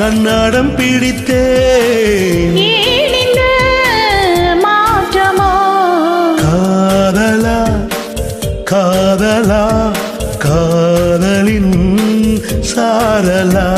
நன்னாடம் பிடித்தேன். மாற்றமோ காதலா காதலா காதலின் சாரலா.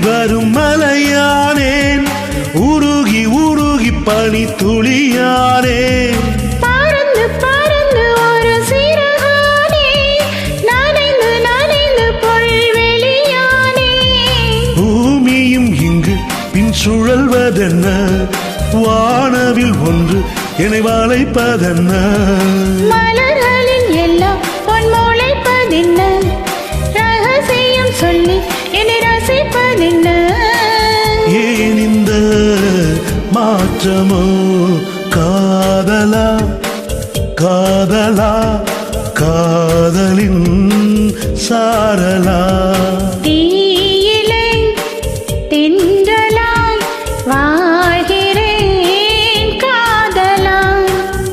வரும் மலையானேன், உருகி உருகி பனி துளியானேன். பறந்து பறந்து ஒரு சிறகானே, நனைந்து நனைந்து புல்வெளியானே. பூமியும் இங்கு பின் சுழல்வதென்ன, வானவில் ஒன்று என்னை வளைப்பதென்ன. மலர்களின் எல்லாம் பொன் முளைப்பதென்ன, ரகசியம் சொல்லி என்னை ரசிப்பதென்ன. ஏன் இந்த மாற்றமோ காதலா காதலா காதலின் சாரலா. தீயிலே தென்றலாய் வாழ்கிறேன் காதலா.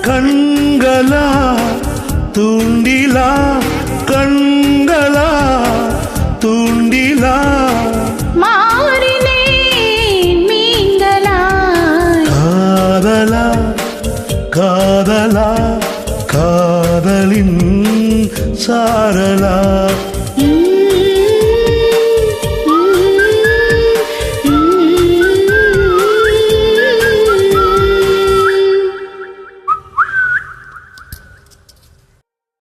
கண்களா தூண்டிலா